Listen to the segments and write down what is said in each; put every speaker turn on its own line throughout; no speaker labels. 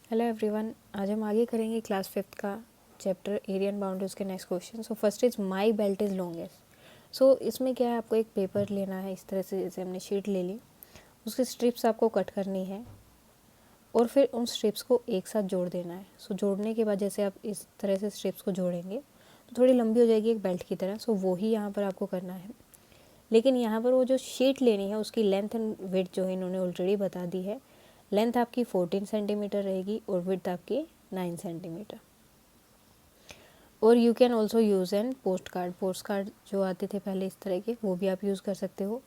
Hello everyone, आज हम आगे करेंगे क्लास 5th का चैप्टर एरिया एंड बाउंड्रीज के next question. So first is my belt is longest. So इसमें क्या है, आपको एक पेपर लेना है, इस तरह से जैसे हमने शीट ले ली, उसकी स्ट्रिप्स आपको कट करनी है और फिर उन स्ट्रिप्स को एक साथ जोड़ देना है। सो जोड़ने के बाद जैसे आप इस तरह से स्ट्रिप्स को जोड़ेंगे तो थोड़ी लंबी हो जाएगी एक बेल्ट की तरह। सो वो ही यहाँ पर आपको करना है, लेकिन यहाँ पर वो जो शीट लेनी है उसकी लेंथ एंड विड्थ जो है इन्होंने ऑलरेडी बता दी है। लेंथ आपकी 14 सेंटीमीटर रहेगी और विड्थ आपकी 9 सेंटीमीटर। और you can also use an post card जो आते थे पहले इस तरह के, वो भी आप यूज़ कर सकते हो।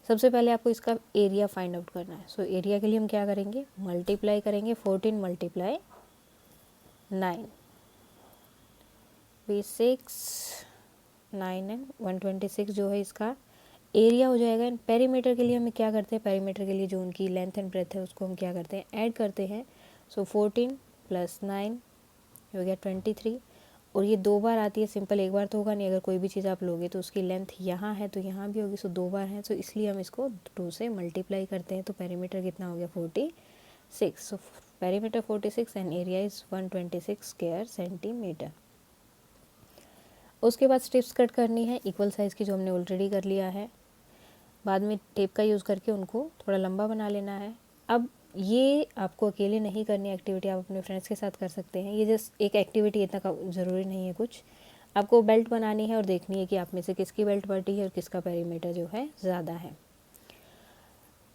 सबसे पहले आपको इसका एरिया फाइंड आउट करना है। सो एरिया के लिए हम क्या करेंगे, मल्टीप्लाई करेंगे 14 मल्टीप्लाई 9 भी 6 9 एंड 126 जो है इसका एरिया हो जाएगा। एंड पेरीमीटर के लिए हमें क्या करते हैं, पेरीमीटर के लिए जो उनकी लेंथ एंड ब्रेथ है उसको हम क्या करते हैं, ऐड करते हैं। सो 14 + 9 हो गया 23। और ये 2 बार आती है, सिंपल एक बार तो होगा नहीं, अगर कोई भी चीज़ आप लोगे तो उसकी लेंथ यहाँ है तो यहाँ भी होगी। सो 2 बार है, सो इसलिए हम इसको 2 से मल्टीप्लाई करते हैं। तो पेरीमीटर कितना हो गया 46। So perimeter 46 and area is 126 square centimetre. उसके बाद स्ट्रिप्स कट करनी है इक्वल साइज़ की, जो हमने ऑलरेडी कर लिया है। बाद में टेप का यूज़ करके उनको थोड़ा लंबा बना लेना है। अब ये आपको अकेले नहीं करनी एक्टिविटी, आप अपने फ्रेंड्स के साथ कर सकते हैं। ये जस्ट एक एक्टिविटी, इतना ज़रूरी नहीं है कुछ। आपको बेल्ट बनानी है और देखनी है कि आप में से किसकी बेल्ट बढ़ती है और किसका पेरीमीटर जो है ज़्यादा है।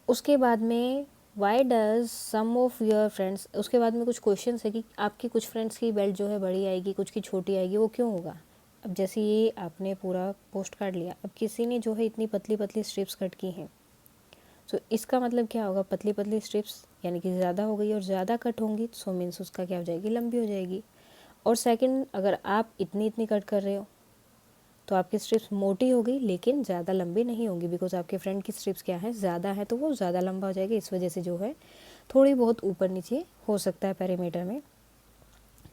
उसके बाद में why does some of your friends, उसके बाद में कुछ क्वेश्चन है कि आपकी कुछ फ्रेंड्स की बेल्ट जो है बड़ी आएगी, कुछ की छोटी आएगी, वो क्यों होगा। अब जैसे ये आपने पूरा पोस्ट कार्ड लिया, अब किसी ने जो है इतनी पतली पतली स्ट्रिप्स कट की हैं, सो इसका मतलब क्या होगा, पतली पतली स्ट्रिप्स यानी कि ज़्यादा हो गई, और ज़्यादा कट होंगी सो मीन्स उसका क्या हो जाएगी, लंबी हो जाएगी। और सेकंड, अगर आप इतनी इतनी कट कर रहे हो तो आपकी स्ट्रिप्स मोटी होगी लेकिन ज़्यादा लंबी नहीं होगी, बिकॉज आपके फ्रेंड की स्ट्रिप्स क्या है, ज़्यादा है, तो वो ज़्यादा लंबा हो जाएगा। इस वजह से जो है थोड़ी बहुत ऊपर नीचे हो सकता है पेरीमीटर में।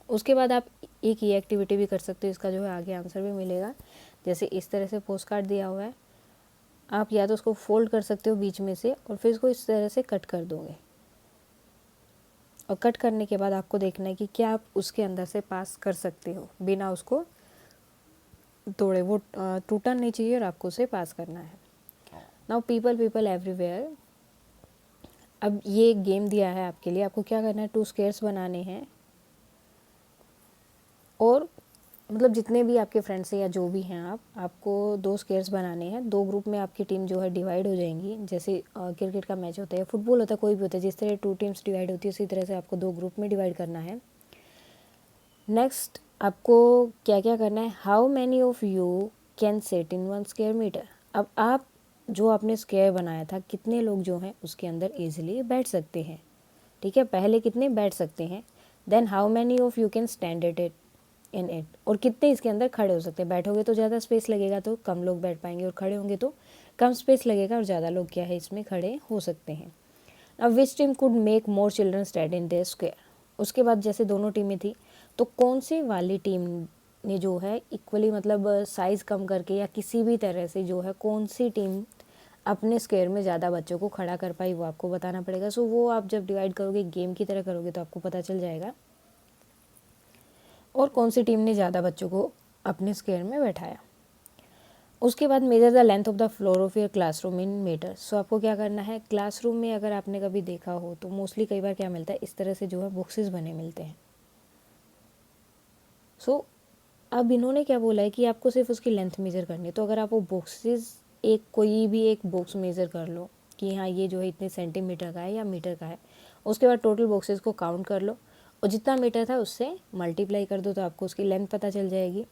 उसके बाद आप एक ये एक्टिविटी भी कर सकते हो, इसका जो है आगे आंसर भी मिलेगा। जैसे इस तरह से पोस्ट कार्ड दिया हुआ है, आप या तो उसको फोल्ड कर सकते हो बीच में से और फिर इसको इस तरह से कट कर दोगे। और कट करने के बाद आपको देखना है कि क्या आप उसके अंदर से पास कर सकते हो बिना उसको तोड़े। वो टूटना नहीं चाहिए और आपको उसे पास करना है। नाउ पीपल एवरीवेयर, अब ये एक गेम दिया है आपके लिए। आपको क्या करना है, 2 स्क्वायर्स बनाने हैं और मतलब जितने भी आपके फ्रेंड्स हैं या जो भी हैं आपको 2 स्क्वायर्स बनाने हैं। 2 ग्रुप में आपकी टीम जो है डिवाइड हो जाएंगी। जैसे क्रिकेट का मैच होता है, फुटबॉल होता है, कोई भी होता है, जिस तरह 2 टीम्स डिवाइड होती है उसी तरह से आपको 2 ग्रुप में डिवाइड करना है। नेक्स्ट आपको क्या क्या करना है, how many of you can set in 1 square metre. अब आप जो आपने स्क्वायर बनाया था, कितने लोग जो हैं उसके अंदर ईजिली बैठ सकते हैं। ठीक है, पहले कितने बैठ सकते हैं, then how many of you can stand at it in it, और कितने इसके अंदर खड़े हो सकते हैं। बैठोगे तो ज़्यादा स्पेस लगेगा तो कम लोग बैठ पाएंगे, और खड़े होंगे तो कम स्पेस लगेगा और ज़्यादा लोग क्या है इसमें खड़े हो सकते हैं। अब which team could make more children stand in their square. उसके बाद जैसे दोनों टीमें थी तो कौन सी वाली टीम ने जो है इक्वली मतलब साइज़ कम करके या किसी भी तरह से जो है कौन सी टीम अपने स्क्वायर में ज़्यादा बच्चों को खड़ा कर पाई, वो आपको बताना पड़ेगा। सो वो आप जब डिवाइड करोगे गेम की तरह करोगे तो आपको पता चल जाएगा और कौन सी टीम ने ज़्यादा बच्चों को अपने स्क्वायर में बैठाया। उसके बाद measure the length of the floor of your classroom in metre. So आपको क्या करना है, क्लासरूम में अगर आपने कभी देखा हो तो मोस्टली कई बार क्या मिलता है, इस तरह से जो है बॉक्सेस बने मिलते हैं। सो अब इन्होंने क्या बोला है कि आपको सिर्फ उसकी लेंथ मेज़र करनी है। तो अगर आप वो बॉक्सेस एक कोई भी एक बॉक्स मेज़र कर लो कि हाँ ये जो है इतने सेंटीमीटर का है या मीटर का है, उसके बाद टोटल बॉक्सेस को काउंट कर लो और जितना मीटर था उससे मल्टीप्लाई कर दो तो आपको उसकी लेंथ पता चल जाएगी।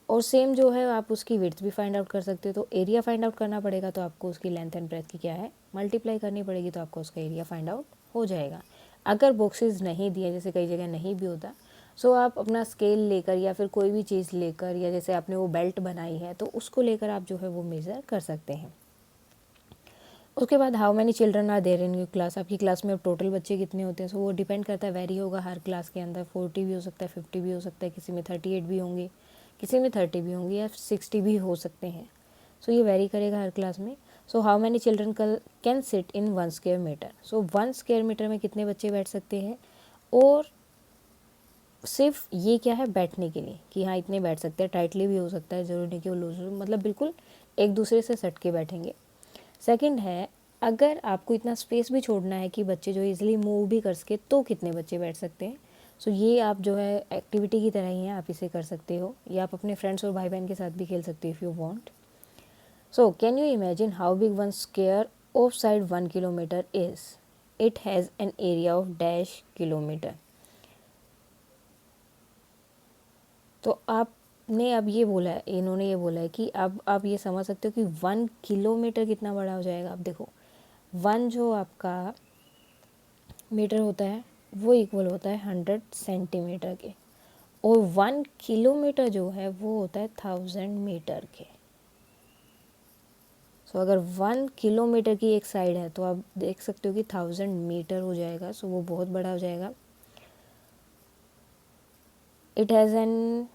और सेम जो है आप उसकी विड्थ भी फाइंड आउट कर सकते हो। तो एरिया फाइंड आउट करना पड़ेगा तो आपको उसकी लेंथ एंड ब्रेथ की क्या है मल्टीप्लाई करनी पड़ेगी, तो आपको उसका एरिया फाइंड आउट हो जाएगा। अगर बॉक्सेस नहीं दिए, जैसे कई जगह नहीं भी होता, सो आप अपना स्केल लेकर या फिर कोई भी चीज़ लेकर, या जैसे आपने वो बेल्ट बनाई है तो उसको लेकर आप जो है वो मेज़र कर सकते हैं। उसके बाद how many children are there in your class, आपकी क्लास में अब टोटल बच्चे कितने होते हैं। सो वो डिपेंड करता है, वेरी होगा हर क्लास के अंदर। 40 भी हो सकता है, 50 भी हो सकता है, किसी में 38 भी होंगे, किसी में 30 भी होंगे या 60 भी हो सकते हैं। सो ये वेरी करेगा हर क्लास में। So how many children can sit in 1 square metre. So 1 square metre में कितने बच्चे बैठ सकते हैं, और सिर्फ ये क्या है, बैठने के लिए कि हाँ इतने बैठ सकते हैं, टाइटली भी हो सकता है, ज़रूरी नहीं कि वो लूज हो, मतलब बिल्कुल एक दूसरे से सट के बैठेंगे। सेकंड है, अगर आपको इतना स्पेस भी छोड़ना है कि बच्चे जो इजीली मूव भी कर सके, तो कितने बच्चे बैठ सकते हैं। सो ये आप जो है एक्टिविटी की तरह ही है, आप इसे कर सकते हो, या आप अपने फ्रेंड्स और भाई बहन के साथ भी खेल सकते हो if you want. So can you imagine how big one square of side 1 kilometre is? It has an area of dash kilometre. तो आपने अब ये बोला है, इन्होंने ये बोला है कि अब आप ये समझ सकते हो कि 1 किलोमीटर कितना बड़ा हो जाएगा। अब देखो, 1 जो आपका मीटर होता है वो इक्वल होता है 100 सेंटीमीटर के, और 1 किलोमीटर जो है वो होता है 1000 मीटर के। सो अगर 1 किलोमीटर की एक साइड है तो आप देख सकते हो कि 1000 मीटर हो जाएगा। सो वो बहुत बड़ा हो जाएगा। It has an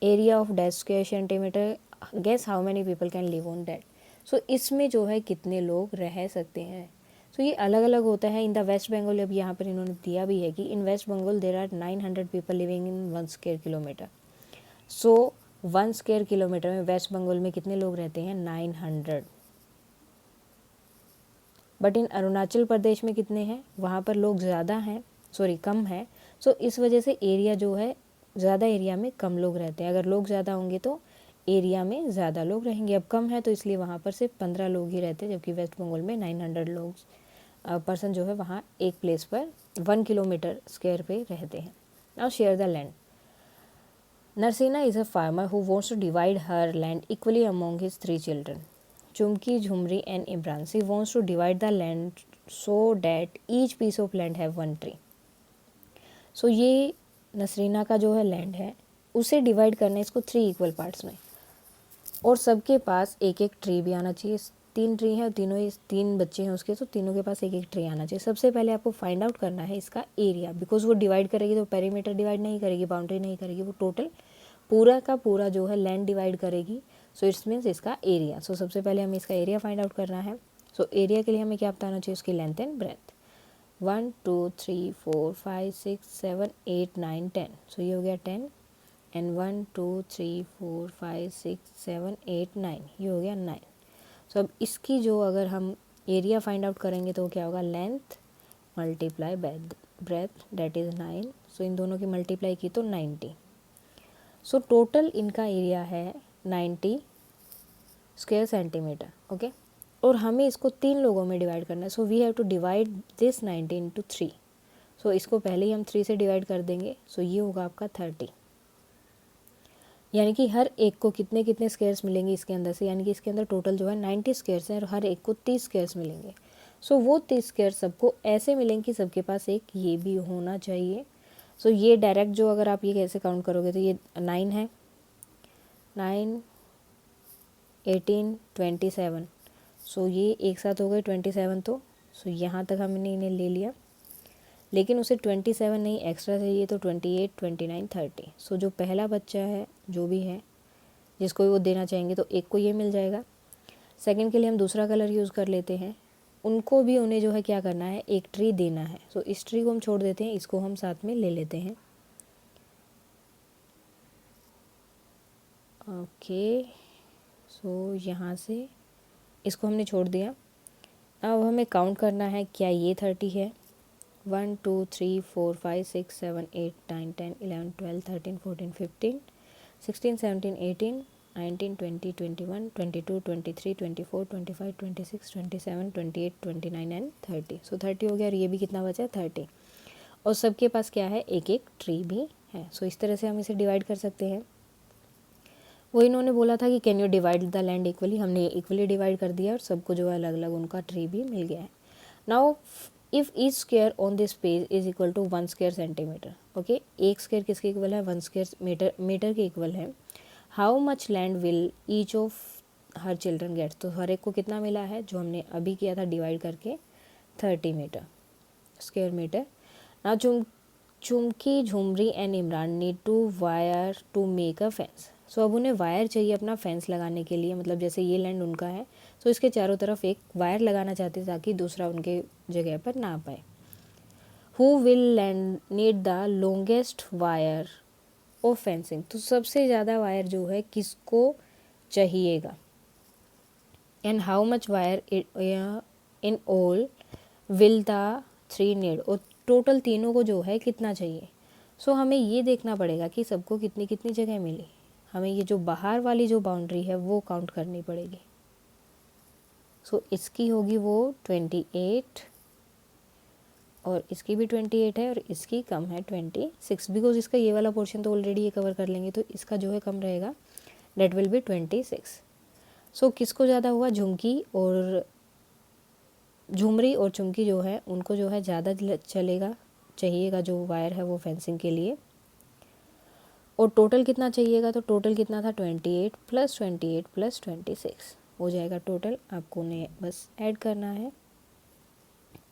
area of dash square centimetre, guess how many people can live on that. So इसमें जो है कितने लोग रह सकते हैं। सो ये अलग अलग होता है। इन द वेस्ट बंगाल, अब यहाँ पर इन्होंने दिया भी है कि in West Bengal there are 900 people living in 1 square kilometre. So 1 square kilometre में वेस्ट बंगाल में कितने लोग रहते हैं? 900। बट इन अरुणाचल प्रदेश में कितने हैं? वहाँ पर लोग ज़्यादा हैं, सॉरी कम है। सो इस वजह से एरिया जो है, ज़्यादा एरिया में कम लोग रहते हैं। अगर लोग ज़्यादा होंगे तो एरिया में ज़्यादा लोग रहेंगे। अब कम है तो इसलिए वहाँ पर सिर्फ 15 लोग ही रहते हैं, जबकि वेस्ट बंगाल में 900 लोग पर्सन जो है वहाँ एक प्लेस पर 1 किलोमीटर स्क्वायर पे रहते हैं। Now share the land. Narsina is a farmer who wants to divide her land equally among his 3 children. Chumki, Jhumri and Imran. She wants to divide the land so that each piece of land have 1 tree. So ये नसरीना का जो है land है उसे divide करना है इसको 3 equal parts में, और सबके पास एक एक ट्री भी आना चाहिए। 3 ट्री हैं, तीनों 3 बच्चे हैं उसके, तो तीनों के पास एक एक ट्री आना चाहिए। सबसे पहले आपको फाइंड आउट करना है इसका एरिया, बिकॉज वो डिवाइड करेगी तो पेरीमीटर डिवाइड नहीं करेगी, बाउंड्री नहीं करेगी, वो टोटल पूरा का पूरा जो है लैंड डिवाइड करेगी। सो इट्स मीन्स इसका एरिया। सो सबसे पहले हमें इसका एरिया फाइंड आउट करना है। सो एरिया के लिए हमें क्या बताना चाहिए? उसकी लेंथ एंड ब्रेथ। 1 2 3 4 5 6 7 8 9 10। सो ये हो गया 10, एंड 1 2 3 4 5 6 7 8 9, ये हो गया 9। सो अब इसकी जो अगर हम एरिया फाइंड आउट करेंगे तो क्या होगा? Length multiply by breath, that is 9। सो इन दोनों की मल्टीप्लाई की तो 90। सो टोटल इनका एरिया है 90 स्क्वायर सेंटीमीटर। ओके, और हमें इसको 3 लोगों में डिवाइड करना है। So we have to divide this 90 into 3। So इसको पहले ही हम 3 से डिवाइड कर देंगे। सो ये होगा आपका 30, यानी कि हर एक को कितने कितने स्क्वायर्स मिलेंगे इसके अंदर से, यानी कि इसके अंदर टोटल जो है 90 स्क्वायर्स हैं और हर एक को 30 स्क्वायर्स मिलेंगे। सो वो 30 स्क्वायर सबको ऐसे मिलेंगे कि सबके पास एक ये भी होना चाहिए। सो ये डायरेक्ट जो अगर आप ये कैसे काउंट करोगे तो ये 9 है, 9 18 27। सो ये एक साथ हो गए 27। तो सो यहाँ तक हमने इन्हें ले लिया, लेकिन उसे 27 नहीं एक्स्ट्रा चाहिए, तो 28 29 30। सो जो पहला बच्चा है जो भी है जिसको भी वो देना चाहेंगे तो एक को ये मिल जाएगा। सेकंड के लिए हम दूसरा कलर यूज़ कर लेते हैं, उनको भी उन्हें जो है क्या करना है? एक ट्री देना है। सो इस ट्री को हम छोड़ देते हैं, इसको हम साथ में ले लेते हैं। ओके, सो यहाँ से इसको हमने छोड़ दिया। अब हमें काउंट करना है, क्या ये 30 है? 1 2 3 4 5 6 7 8 9 10 11 12 13 14 15 16 17 18 19 20 21 22 23 24 25 26 27 28 29 एंड 30। सो 30 हो गया, और ये भी कितना बचा? 30। और सबके पास क्या है? एक एक ट्री भी है। सो इस तरह से हम इसे डिवाइड कर सकते हैं। वो इन्होंने बोला था कि can you divide the land equally, हमने इक्वली डिवाइड कर दिया और सबको जो है अलग अलग उनका ट्री भी मिल गया है। Now if each square on this page is equal to 1 square centimetre. Okay, एक स्क्वायर किसके इक्वल है? 1 स्क्वायर मीटर के इक्वल है। How much land will each of her children get? तो हर एक को कितना मिला है जो हमने अभी किया था डिवाइड करके? 30 metre square metre. Now Chumki, Jhumri and Imran need to wire to make a fence. So अब उन्हें वायर चाहिए अपना फेंस लगाने के लिए, मतलब जैसे ये लैंड उनका है तो इसके चारों तरफ एक वायर लगाना चाहते ताकि दूसरा उनके जगह पर ना आ पाए। Who will need the longest wire of fencing, तो सबसे ज़्यादा वायर जो है किसको चाहिएगा, and how much wire in all will the three need, और टोटल तीनों को जो है कितना चाहिए। सो हमें ये देखना पड़ेगा कि सबको कितनी कितनी जगह मिली, हमें ये जो बाहर वाली जो बाउंड्री है वो काउंट करनी पड़ेगी। सो इसकी होगी वो 28 और इसकी भी 28 है और इसकी कम है 26, बिकॉज इसका ये वाला पोर्शन तो ऑलरेडी ये कवर कर लेंगे, तो इसका जो है कम रहेगा, डेट विल बी 26। सो किसको ज़्यादा हुआ, झुमकी और झुमरी और चुमकी जो है उनको जो है ज़्यादा चलेगा, चाहिएगा जो वायर है वो फेंसिंग के लिए। और टोटल कितना चाहिएगा, तो टोटल कितना था 28 + 28 + 26 हो जाएगा टोटल, आपको उन्हें बस ऐड करना है,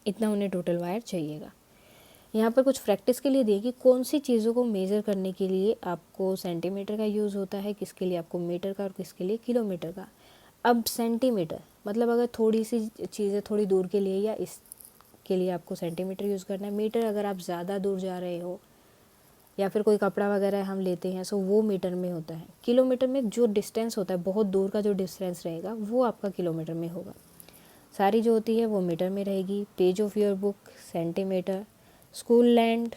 इतना उन्हें टोटल वायर चाहिएगा। यहाँ पर कुछ प्रैक्टिस के लिए दिए कि कौन सी चीज़ों को मेज़र करने के लिए आपको सेंटीमीटर का यूज़ होता है, किसके लिए आपको मीटर का और किसके लिए किलोमीटर का। अब सेंटीमीटर मतलब अगर थोड़ी सी चीज़ें थोड़ी दूर के लिए या इसके लिए आपको सेंटीमीटर यूज़ करना है। मीटर अगर आप ज़्यादा दूर जा रहे हो या फिर कोई कपड़ा वगैरह हम लेते हैं सो वो मीटर में होता है। किलोमीटर में जो डिस्टेंस होता है, बहुत दूर का जो डिस्टेंस रहेगा वो आपका किलोमीटर में होगा। सारी जो होती है वो मीटर में रहेगी। Page of your book centimetre, school land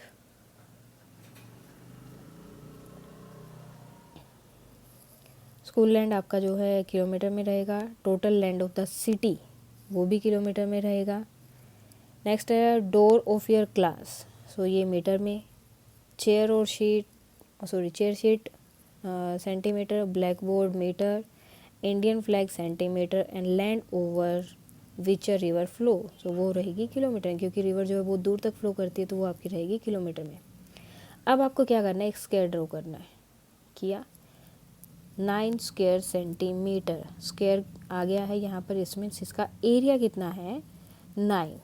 आपका जो है किलोमीटर में रहेगा। Total land of the city वो भी किलोमीटर में रहेगा। नेक्स्ट है door of your class, so ये मीटर में। Chair sheet centimetre, black board metre, Indian flag centimetre, and land over which river flow, so वो रहेगी किलोमीटर, क्योंकि रिवर जो है बहुत दूर तक फ्लो करती है तो वो आपकी रहेगी किलोमीटर में। अब आपको क्या करना है, एक स्क्वायर ड्रॉ करना है। किया, 9 स्क्वायर सेंटीमीटर, स्क्वायर आ गया है यहाँ पर, इसमें इसका एरिया कितना है 9,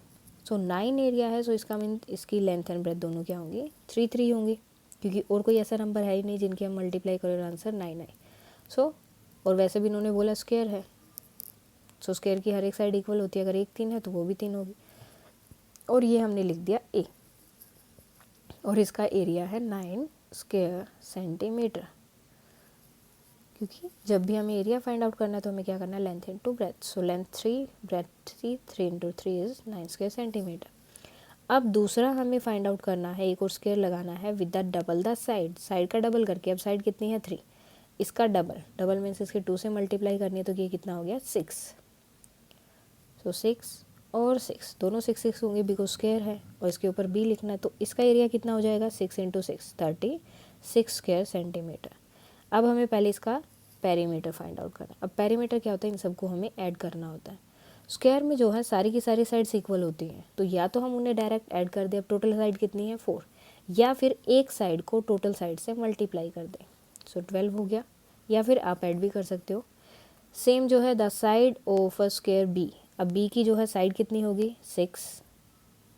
सो 9 एरिया है, सो इसका मीन इसकी लेंथ एंड ब्रेथ दोनों क्या होंगी 3 होंगी, क्योंकि और कोई ऐसा नंबर है ही नहीं जिनके हम मल्टीप्लाई करें और आंसर 9 आए। सो और वैसे भी इन्होंने बोला स्क्वायर है, सो स्क्वायर की हर एक साइड इक्वल होती है, अगर एक 3 है तो वो भी 3 होगी, और ये हमने लिख दिया ए, और इसका एरिया है 9 स्क्वायर सेंटीमीटर, क्योंकि जब भी हमें एरिया फाइंड आउट करना है तो हमें क्या करना है, length into breadth, so length 3 breadth 3, 3 × 3 इज 9 स्क्वायर सेंटीमीटर। अब दूसरा हमें फाइंड आउट करना है, एक और स्क्वायर लगाना है with the double the side का डबल करके। अब साइड कितनी है 3, इसका डबल मीन्स इसके 2 से मल्टीप्लाई करनी है, तो ये कितना हो गया 6, सो 6 और 6 दोनों 6 होंगे बिकॉज स्क्वायर है, और इसके ऊपर बी लिखना है, तो इसका एरिया कितना हो जाएगा 6 × 6 36 स्क्वायर सेंटीमीटर। अब हमें पहले इसका पेरीमीटर फाइंड आउट करना है। अब पेरीमीटर क्या होता है, इन सबको हमें ऐड करना होता है। स्क्वायर में जो है सारी की सारी साइड्स इक्वल होती हैं, तो या तो हम उन्हें डायरेक्ट ऐड कर दें, अब टोटल साइड कितनी है 4, या फिर एक साइड को टोटल साइड से मल्टीप्लाई कर दें, सो 12 हो गया, या फिर आप ऐड भी कर सकते हो। सेम जो है the side of a square B, अब बी की जो है साइड कितनी होगी 6,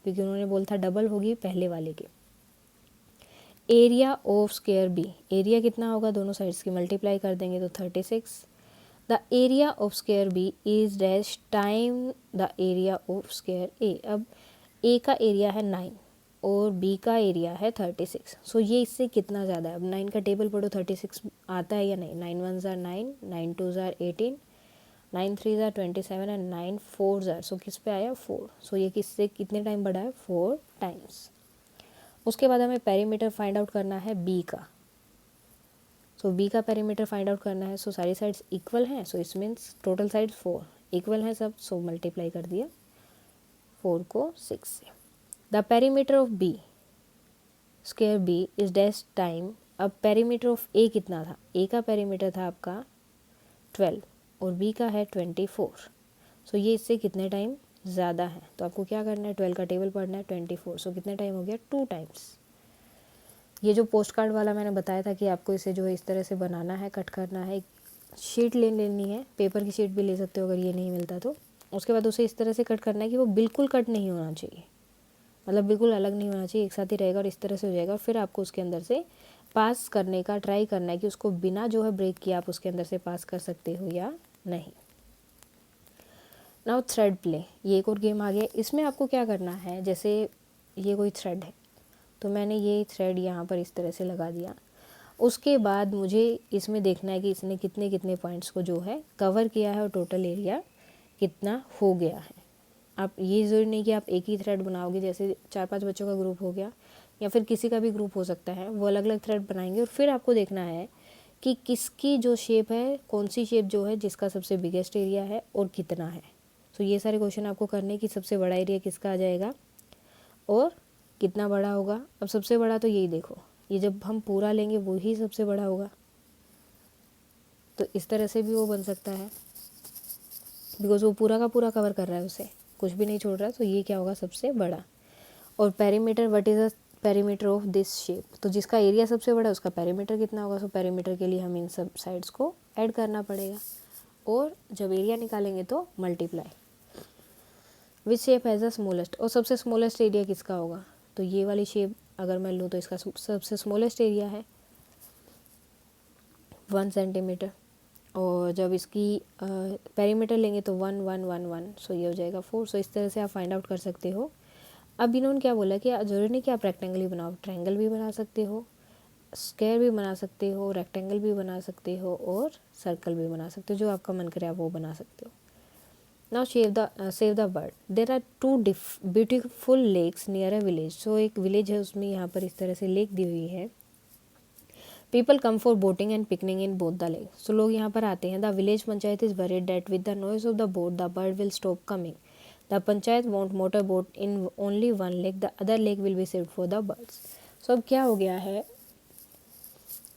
क्योंकि उन्होंने बोला था डबल होगी पहले वाले के। Area of square B, area कितना होगा, दोनों साइड्स की मल्टीप्लाई कर देंगे तो 36। The area of square B is dash time the area of square A. अब ए का एरिया है 9 और बी का एरिया है 36, सो ये इससे कितना ज़्यादा है। अब 9 का टेबल पढ़ो 36 आता है या नहीं, 9 1 ज़ार 9, 9 2 ज़ार 18, 9 3 ज़ार 27 एंड 9 4 ज़ार, सो किस पे आया 4, सो ये किससे कितने टाइम बढ़ा है 4 टाइम्स। उसके बाद हमें पेरीमीटर फाइंड आउट करना है बी का, सो बी का पेरीमीटर फाइंड आउट करना है। सो सारी साइड्स इक्वल हैं, सो इस मीन्स टोटल साइड 4 इक्वल हैं सब, सो मल्टीप्लाई कर दिया 4 को 6 से। The perimeter of B square B is dash time, अब पेरीमीटर ऑफ ए कितना था, ए का पेरीमीटर था आपका 12 और बी का है 24, सो ये इससे कितने टाइम ज़्यादा है, तो आपको क्या करना है 12 का टेबल पढ़ना है 24, सो कितने टाइम हो गया 2 टाइम्स। ये जो पोस्ट कार्ड वाला मैंने बताया था कि आपको इसे जो है इस तरह से बनाना है, कट करना है, शीट लेनी है, पेपर की शीट भी ले सकते हो अगर ये नहीं मिलता तो। उसके बाद उसे इस तरह से कट करना है कि वो बिल्कुल कट नहीं होना चाहिए, मतलब बिल्कुल अलग नहीं होना चाहिए, एक साथ ही रहेगा और इस तरह से हो जाएगा। फिर आपको उसके अंदर से पास करने का ट्राई करना है कि उसको बिना जो है ब्रेक किए आप उसके अंदर से पास कर सकते हो या नहीं। नाउ थ्रेड प्ले, ये एक और गेम आ गया। इसमें आपको क्या करना है, जैसे ये कोई थ्रेड है, तो मैंने ये थ्रेड यहाँ पर इस तरह से लगा दिया। उसके बाद मुझे इसमें देखना है कि इसने कितने कितने पॉइंट्स को जो है कवर किया है और टोटल एरिया कितना हो गया है। आप ये ज़रूरी नहीं कि आप एक ही थ्रेड बनाओगे, जैसे 4-5 बच्चों का ग्रुप हो गया या फिर किसी का भी ग्रुप हो सकता है, वो अलग अलग थ्रेड बनाएंगे और फिर आपको देखना है कि किसकी जो शेप है, कौन सी शेप जो है जिसका सबसे बिगेस्ट एरिया है और कितना है। तो ये सारे क्वेश्चन आपको करने कि सबसे बड़ा एरिया किसका आ जाएगा और कितना बड़ा होगा। अब सबसे बड़ा तो यही देखो, ये जब हम पूरा लेंगे वो ही सबसे बड़ा होगा, तो इस तरह से भी वो बन सकता है बिकॉज वो पूरा का पूरा कवर कर रहा है, उसे कुछ भी नहीं छोड़ रहा है, तो ये क्या होगा सबसे बड़ा। और perimeter, what is the perimeter of this shape, तो जिसका एरिया सबसे बड़ा है उसका पेरीमीटर कितना होगा। सो पेरीमीटर के लिए हमें इन सब साइड्स को ऐड करना पड़ेगा और जब एरिया निकालेंगे तो multiply. Which shape has the smallest, और सबसे स्मॉलेस्ट एरिया किसका होगा, तो ये वाली शेप अगर मैं लूँ तो इसका सबसे स्मॉलेस्ट एरिया है 1 सेंटीमीटर। और जब इसकी पेरीमीटर लेंगे तो 1 1 1 1, सो ये हो जाएगा 4। सो इस तरह से आप फाइंड आउट कर सकते हो। अब इन्होंने क्या बोला कि ज़रूरी नहीं कि आप रेक्टेंगल ही बनाओ, ट्रायंगल भी बना सकते हो, स्क्वायर भी बना सकते हो, रेक्टेंगल भी बना सकते हो और सर्कल भी बना सकते हो, जो आपका मन करे आप वो बना सकते हो। Now save the bird. There are 2 beautiful lakes near a village. So एक विलेज है, उसमें यहाँ पर इस तरह से लेक दी हुई है। People come for boating and picnic in both the lake. So लोग यहाँ पर आते हैं। The village panchayat is worried that with the noise of the boat the bird will stop coming. The panchayat want motor boat in only 1 lake, the other lake will be saved for the birds. So अब क्या हो गया है,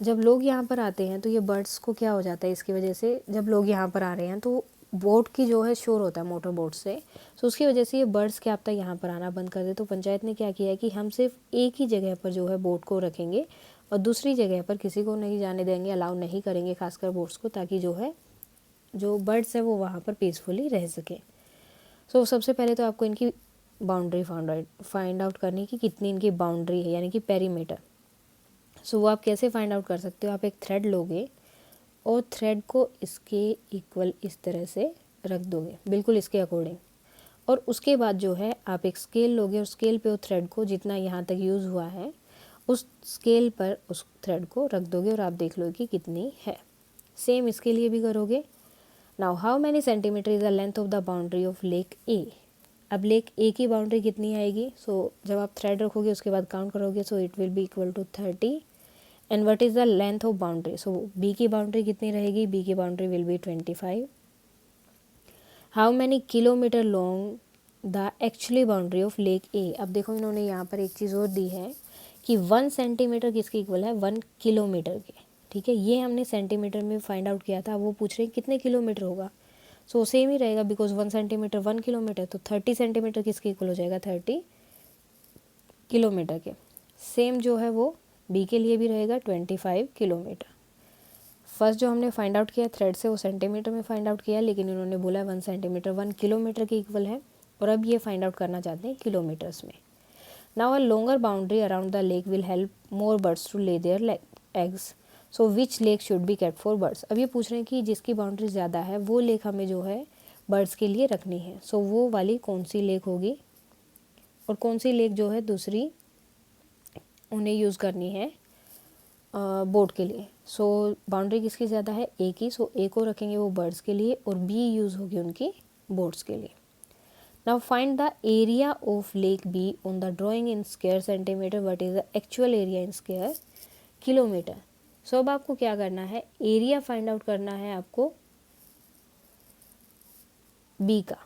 जब लोग यहाँ पर आते हैं तो ये बर्ड्स को क्या हो जाता है इसकी वजह से, जब लोग यहाँ पर आ रहे हैं तो बोट की जो है शोर होता है मोटर बोट से, तो उसकी वजह से ये बर्ड्स क्या आता है यहाँ पर आना बंद कर दे। तो पंचायत ने क्या किया है कि हम सिर्फ एक ही जगह पर जो है बोट को रखेंगे और दूसरी जगह पर किसी को नहीं जाने देंगे, अलाउ नहीं करेंगे खासकर बोट्स को, ताकि जो है जो बर्ड्स है वो वहाँ पर पीसफुली रह सके। सो सबसे पहले तो आपको इनकी बाउंड्री फाइंड आउट करनी कि कितनी इनकी बाउंड्री है, यानी कि पेरीमीटर। सो वो आप कैसे फाइंड आउट कर सकते हो, आप एक थ्रेड लोगे और थ्रेड को इसके इक्वल इस तरह से रख दोगे, बिल्कुल इसके अकॉर्डिंग। और उसके बाद जो है आप एक स्केल लोगे और स्केल पे वो थ्रेड को जितना यहाँ तक यूज़ हुआ है उस स्केल पर उस थ्रेड को रख दोगे और आप देख लो कि कितनी है। सेम इसके लिए भी करोगे। Now how many centimetre is the length of the boundary of lake A. अब लेक ए की बाउंड्री कितनी आएगी, सो जब आप थ्रेड रखोगे उसके बाद काउंट करोगे, so it will be equal to 30। And what is the length of boundary, so B की बाउंड्री कितनी रहेगी, बी की boundary will be 25। How many kilometre long the actually boundary of lake A. अब देखो इन्होंने यहाँ पर एक चीज़ और दी है कि 1 सेंटीमीटर किसके इक्वल है, 1 किलोमीटर के। ठीक है, ये हमने सेंटीमीटर में फाइंड आउट किया था, वो पूछ रहे हैं कितने किलोमीटर होगा। सो सेम ही रहेगा बिकॉज 1 सेंटीमीटर 1 किलोमीटर, तो 30 सेंटीमीटर किसके इक्वल हो जाएगा, 30 किलोमीटर के। सेम जो है वो बी के लिए भी रहेगा 25 किलोमीटर। फर्स्ट जो हमने फाइंड आउट किया थ्रेड से वो सेंटीमीटर में फाइंड आउट किया, लेकिन इन्होंने बोला 1 सेंटीमीटर 1 किलोमीटर के इक्वल है, और अब ये फाइंड आउट करना चाहते हैं किलोमीटर्स में। Now a longer boundary around the lake will help more birds to lay their eggs. So which lake should be kept for birds. अब ये पूछ रहे हैं कि जिसकी बाउंड्री ज़्यादा है वो लेक हमें जो है बर्ड्स के लिए रखनी है। सो वो वाली कौन सी लेक होगी और कौन सी लेक जो है दूसरी उन्हें यूज़ करनी है बोट के लिए। सो बाउंड्री किसकी ज़्यादा है, ए की, सो ए को रखेंगे वो बर्ड्स के लिए और बी यूज़ होगी उनकी बोट्स के लिए। Now find the area of lake B on the drawing in square centimetre, what is the actual area in square kilometre. So अब आपको क्या करना है, एरिया फाइंड आउट करना है आपको बी का।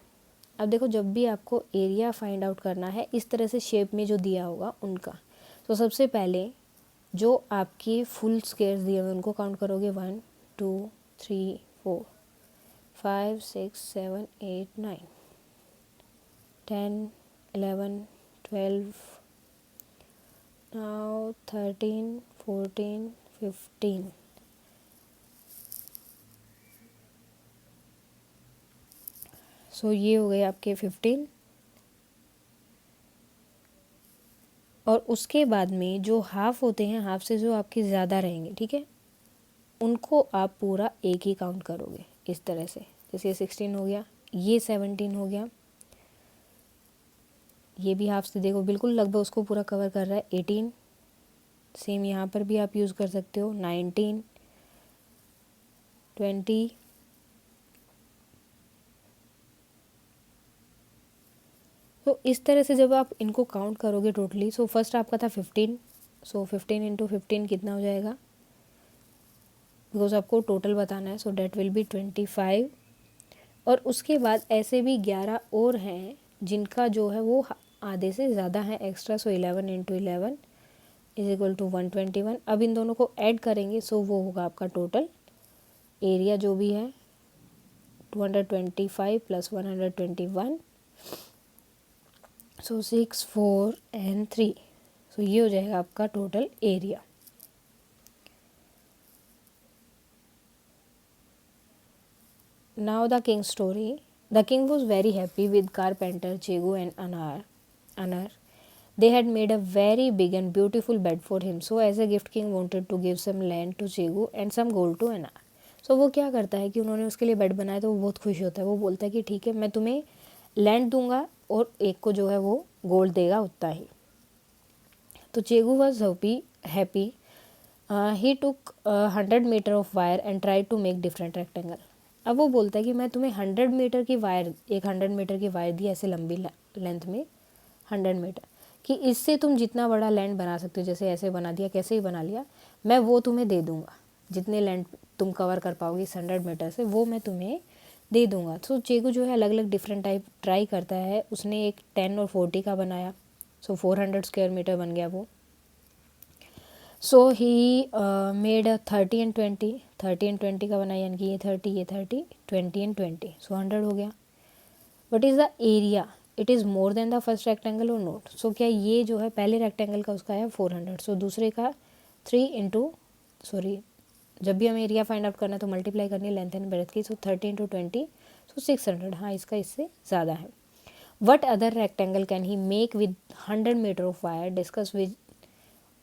अब देखो जब भी आपको एरिया फाइंड आउट करना है इस तरह से शेप में जो दिया होगा उनका, तो सबसे पहले जो आपके फुल स्क्वायर्स दिए हुए उनको काउंट करोगे 1 2 3 4 5 6 7 8 9 10 11 12 now 13 14 15। सो ये हो गए आपके 15। और उसके बाद में जो हाफ होते हैं, हाफ से जो आपके ज़्यादा रहेंगे, ठीक है, उनको आप पूरा एक ही काउंट करोगे इस तरह से। जैसे ये 16 हो गया, ये 17 हो गया, ये भी हाफ से देखो बिल्कुल लगभग उसको पूरा कवर कर रहा है। 18, सेम यहाँ पर भी आप यूज़ कर सकते हो। 19, 20, तो इस तरह से जब आप इनको काउंट करोगे टोटली, सो फर्स्ट आपका था 15, सो 15 इंटू 15 कितना हो जाएगा, बिकॉज आपको टोटल बताना है, सो डेट विल बी 25। और उसके बाद ऐसे भी 11 और हैं जिनका जो है वो आधे से ज़्यादा है extra, so 11 into 11 is equal to 121। अब इन दोनों को ऐड करेंगे, सो वो होगा आपका टोटल एरिया जो भी है 225 प्लस 121, सो 6, 4 एंड 3, सो ये हो जाएगा आपका total area. Now the king story. The king was very happy with carpenter Chegu and Anar. They had made a very big and beautiful bed for him. So as a gift, king wanted to give some land to Chegu and some gold to Anar. So वो क्या करता है कि उन्होंने उसके लिए bed बनाया तो वो बहुत खुश होता है। वो बोलता है कि ठीक है, मैं तुम्हें लैंड दूंगा और एक को जो है वो गोल्ड देगा उतना ही। तो Chegu was happy. He took 100 metre of wire and try to make different rectangle. अब वो बोलता है कि मैं तुम्हें 100 मीटर की वायर, एक 100 मीटर की वायर दी ऐसे लंबी लेंथ में 100 मीटर, कि इससे तुम जितना बड़ा लैंड बना सकते हो, जैसे ऐसे बना दिया, कैसे ही बना लिया, मैं वो तुम्हें दे दूंगा। जितने लैंड तुम कवर कर पाओगे इस 100 मीटर से, वो मैं तुम्हें दे दूंगा। तो चेगू जो है अलग अलग डिफरेंट टाइप ट्राई करता है। उसने एक 10 और 40 का बनाया, सो 400 स्क्वायर मीटर बन गया वो। सो ही मेड 30 एंड 20, 30 एंड 20 का बनाया, यानी कि ये 30, ये 30, 20 एंड 20, सो 100 हो गया। What is the area, it is more than the first rectangle और नोट। सो क्या ये जो है पहले रेक्टेंगल का उसका है 400, सो दूसरे का 3 इंटू, सॉरी जब भी हमें एरिया फाइंड आउट करना है तो मल्टीप्लाई करनी है लेंथ एंड ब्रेथ की, सो 30 इंटू 20, सो 600। हाँ, इसका इससे ज़्यादा है। What other rectangle can he make with 100 metre of wire, discuss with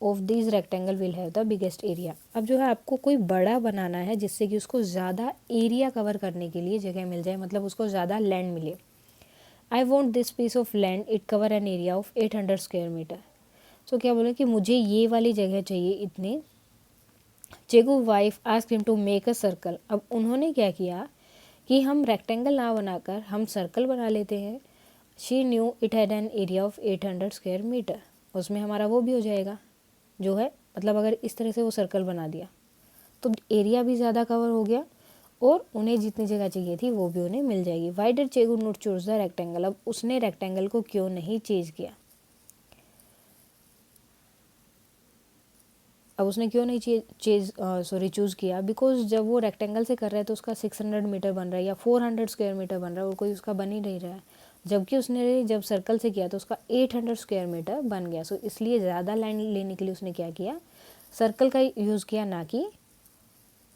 of this rectangle will have the biggest area. अब जो है आपको कोई बड़ा बनाना है जिससे कि उसको ज़्यादा एरिया कवर करने के लिए जगह मिल जाए, मतलब उसको ज़्यादा लैंड मिले। I want this piece of land, it cover an area of 800 square metre. So क्या बोले कि मुझे ये वाली जगह चाहिए इतने। Chegu wife asked him to make a circle. अब उन्होंने क्या किया कि हम रेक्टेंगल ना बनाकर हम सर्कल बना लेते हैं। She knew it had an area of 800 square metre, उसमें हमारा वो भी हो जाएगा जो है, मतलब अगर इस तरह से वो सर्कल बना दिया तो एरिया भी ज़्यादा कवर हो गया और उन्हें जितनी जगह चाहिए थी वो भी उन्हें मिल जाएगी। Why did Chegu not choose the rectangle. अब उसने रेक्टेंगल को क्यों नहीं चेंज किया, अब उसने क्यों नहीं चूज़ किया, बिकॉज जब वो रेक्टेंगल से कर रहा है तो उसका 600 मीटर बन रहा है या 400 स्क्वायर मीटर बन रहा है और कोई उसका बन ही नहीं रहा है। जबकि उसने जब सर्कल से किया तो उसका 800 स्क्वायर मीटर बन गया। सो इसलिए ज़्यादा लैंड लेने के लिए उसने क्या किया, सर्कल का यूज़ किया, ना कि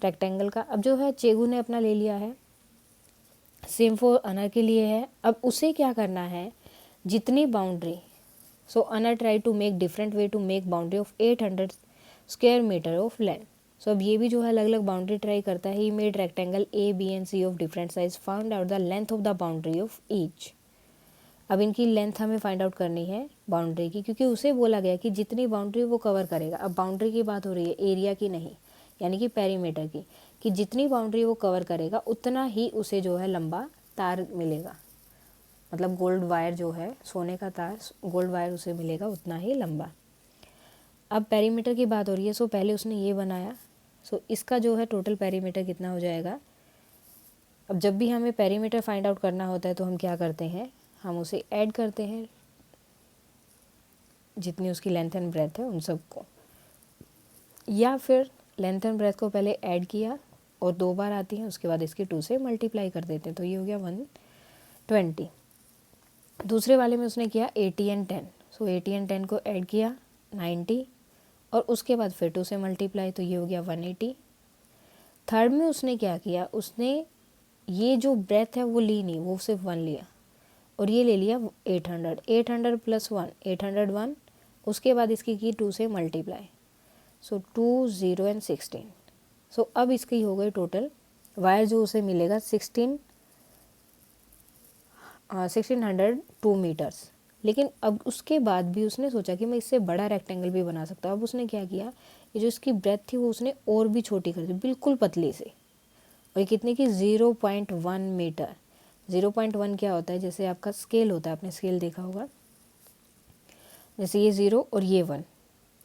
रेक्टेंगल का। अब जो है चेगू ने अपना ले लिया है, सेम फॉर अनर के लिए है। अब उसे क्या करना है, जितनी boundary, so Anar try to make different way to make boundary of 800 square metre of land. So अब ये भी जो है अलग अलग बाउंड्री ट्राई करता है। He made rectangle A B and C of different size, found out the length of the boundary of each. अब इनकी लेंथ हमें फाइंड आउट करनी है बाउंड्री की, क्योंकि उसे बोला गया कि जितनी बाउंड्री वो कवर करेगा। अब बाउंड्री की बात हो रही है, एरिया की नहीं, यानी कि पेरीमीटर की, कि जितनी बाउंड्री वो कवर करेगा उतना ही उसे जो है लंबा तार मिलेगा, मतलब गोल्ड वायर जो है, सोने का तार, गोल्ड वायर उसे मिलेगा उतना ही लंबा। अब पेरीमीटर की बात हो रही है, सो पहले उसने ये बनाया, सो इसका जो है टोटल पेरीमीटर कितना हो जाएगा। अब जब भी हमें पेरीमीटर फाइंड आउट करना होता है तो हम क्या करते हैं, हम उसे ऐड करते हैं, जितनी उसकी लेंथ एंड ब्रेथ है उन सबको, या फिर लेंथ एंड ब्रेथ को पहले ऐड किया और 2 बार आती हैं, उसके बाद इसके 2 से मल्टीप्लाई कर देते हैं, तो ये हो गया 120। दूसरे वाले में उसने किया 80 एंड 10, सो 80 एंड 10 को ऐड किया 90 और उसके बाद फिर 2 से मल्टीप्लाई, तो ये हो गया 180। थर्ड में उसने क्या किया, उसने ये जो ब्रेथ है वो ली नहीं, वो सिर्फ 1 लिया और ये ले लिया 800, 800 प्लस 1, 801, उसके बाद इसकी की 2 से मल्टीप्लाई, सो 2, 0 एंड 16। सो अब इसकी हो गई टोटल वायर जो उसे मिलेगा 1602 मीटर्स। लेकिन अब उसके बाद भी उसने सोचा कि मैं इससे बड़ा रेक्टेंगल भी बना सकता हूँ। अब उसने क्या किया, ये जो इसकी ब्रेथ थी वो उसने और भी छोटी कर दी, बिल्कुल पतली से। और ये कितने की, 0.1 मीटर। 0.1 क्या होता है, जैसे आपका स्केल होता है, आपने स्केल देखा होगा, जैसे ये 0 और ये 1,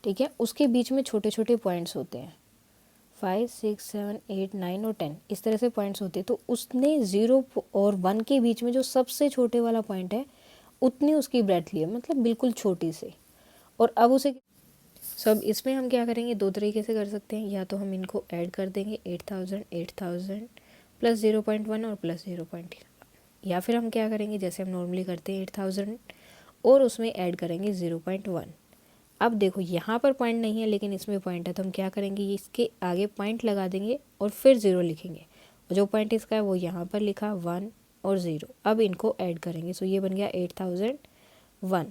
ठीक है, उसके बीच में छोटे छोटे पॉइंट्स होते हैं, 5, 6, 7, 8, 9 और 10, इस तरह से पॉइंट्स होते हैं। तो उसने 0 और 1 के बीच में जो सबसे छोटे वाला पॉइंट है उतनी उसकी ब्रेथ ली है, मतलब बिल्कुल छोटी से। और अब उसे सब इसमें हम क्या करेंगे, दो तरीके से कर सकते हैं, या तो हम इनको ऐड कर देंगे 8000 8000 प्लस 0.1 और प्लस 0.1, या फिर हम क्या करेंगे जैसे हम नॉर्मली करते हैं 8000 और उसमें ऐड करेंगे 0.1। अब देखो यहाँ पर पॉइंट नहीं है लेकिन इसमें पॉइंट है, तो हम क्या करेंगे, इसके आगे पॉइंट लगा देंगे और फिर 0 लिखेंगे, और जो पॉइंट इसका है वो यहाँ पर लिखा 1 और 0। अब इनको ऐड करेंगे, सो ये बन गया 8001,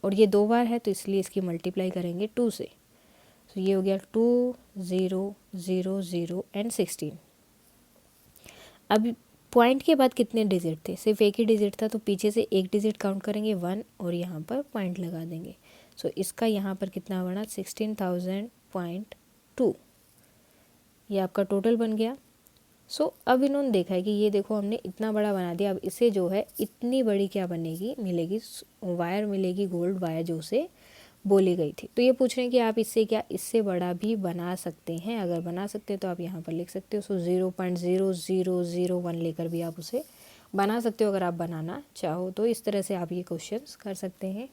और ये 2 बार है तो इसलिए इसकी मल्टीप्लाई करेंगे 2 से, तो ये हो गया 2 0 0 0 एंड 16। अब पॉइंट के बाद कितने डिजिट थे, सिर्फ एक ही डिजिट था, तो पीछे से एक डिजिट काउंट करेंगे 1 और यहाँ पर पॉइंट लगा देंगे। सो इसका यहाँ पर कितना बना, 16,000.2, ये आपका टोटल बन गया। सो अब इन्होंने देखा है कि ये देखो हमने इतना बड़ा बना दिया, अब इसे जो है इतनी बड़ी क्या बनेगी, मिलेगी वायर, मिलेगी गोल्ड वायर जो उसे बोली गई थी। तो ये पूछ रहे हैं कि आप इससे क्या, इससे बड़ा भी बना सकते हैं, अगर बना सकते हैं तो आप यहाँ पर लिख सकते हो। सो 0.0001 लेकर भी आप उसे बना सकते हो अगर आप बनाना चाहो तो। इस तरह से आप ये क्वेश्चंस कर सकते हैं।